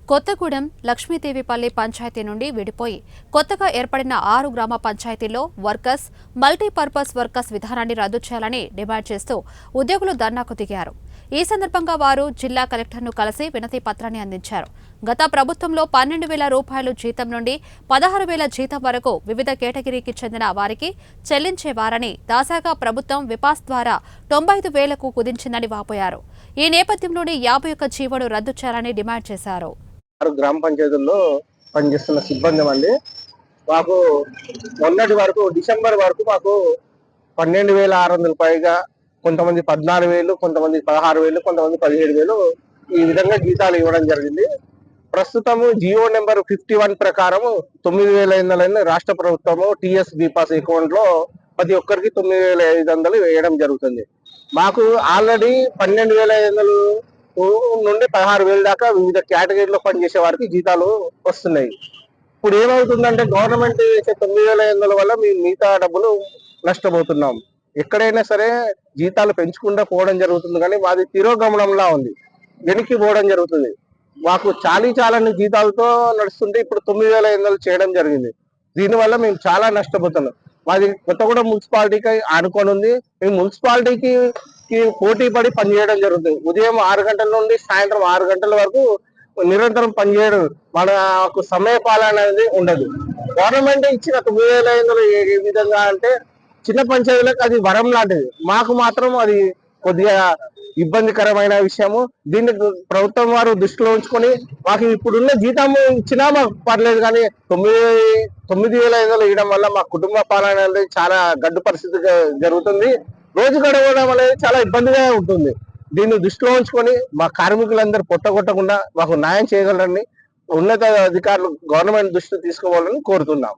కొత్తగూడెం లక్ష్మీదేవిపల్లి పంచాయతీ నుండి విడిపోయి కొత్తగా ఏర్పడిన 6 గ్రామ పంచాయతీల్లో వర్కర్స్ మల్టీపర్పస్ వర్కర్స్ విధానాన్ని రద్దు చేయాలని డిమాండ్ చేస్తూ ఉద్యోగులు ధర్నాకు దిగారు. ఈ సందర్భంగా వారు జిల్లా కలెక్టర్ను కలిసి వినతి పత్రాన్ని అందించారు. గత ప్రభుత్వంలో 12,000 రూపాయలు జీతం నుండి 16,000 జీతం వరకు వివిధ కేటగిరీకి చెందిన వారికి చెల్లించేవారని, తాజాగా ప్రభుత్వం విపాస్ ద్వారా 95,000కు కుదించిందని వాపోయారు. ఈ నేపథ్యంలోనే 51 జీవోను రద్దు చేయాలని డిమాండ్ చేశారు. గ్రామ పంచాయతీల్లో పనిచేస్తున్న సిబ్బంది అండి. మాకు మొన్నటి వరకు డిసెంబర్ వరకు మాకు 12,600 పైగా, కొంతమంది 14,000, కొంతమంది 16,000, కొంతమంది 17,000 ఈ విధంగా జీతాలు ఇవ్వడం జరిగింది. ప్రస్తుతము జియో నెంబర్ 51 ప్రకారం 9,500 రాష్ట్ర ప్రభుత్వము టిఎస్ బిపాస్ అకౌంట్ లో ప్రతి ఒక్కరికి 9,500 వేయడం జరుగుతుంది. మాకు ఆల్రెడీ 12,500 నుండి 16,000 దాకా వివిధ కేటగిరీలో పనిచేసే వారికి జీతాలు వస్తున్నాయి. ఇప్పుడు ఏమవుతుందంటే గవర్నమెంట్ చేసే 9,500 వల్ల మేము మిగతా డబ్బులు నష్టపోతున్నాం. ఎక్కడైనా సరే జీతాలు పెంచుకుంటూ పోవడం జరుగుతుంది, కానీ మాది తిరోగమనంలా ఉంది, వెనక్కి పోవడం జరుగుతుంది. మాకు చాలని జీతాలతో నడుస్తుంటే ఇప్పుడు 9,500 చేయడం జరిగింది. దీనివల్ల మేము చాలా నష్టపోతున్నాం. మాది కొత్తగూడెం మున్సిపాలిటీకి ఆనుకొని ఉంది. మేము మున్సిపాలిటీకి పోటీ పడి పనిచేయడం జరుగుతుంది. ఉదయం 6 గంటల నుండి సాయంత్రం 6 గంటల వరకు నిరంతరం పనిచేయడం, మనకు సమయ పాలన అనేది ఉండదు. గవర్నమెంట్ ఇచ్చిన 9,500 ఏ విధంగా అంటే చిన్న పంచాయతీలకు అది వరం లాంటిది, మాకు మాత్రం అది కొద్దిగా ఇబ్బందికరమైన విషయము. దీన్ని ప్రభుత్వం వారు దృష్టిలో ఉంచుకొని మాకు ఇప్పుడున్న జీతం ఇచ్చినా మాకు పర్లేదు, కానీ 9,500 ఇవ్వడం వల్ల మా కుటుంబ పాలన అనేది చాలా గడ్డు పరిస్థితి జరుగుతుంది. రోజు గడవడం అనేది చాలా ఇబ్బందిగా ఉంటుంది. దీన్ని దృష్టిలో ఉంచుకొని మా కార్మికులందరూ పొట్టగొట్టకుండా మాకు న్యాయం చేయగలరని ఉన్నత అధికారులు గవర్నమెంట్ దృష్టి తీసుకోవాలని కోరుతున్నాం.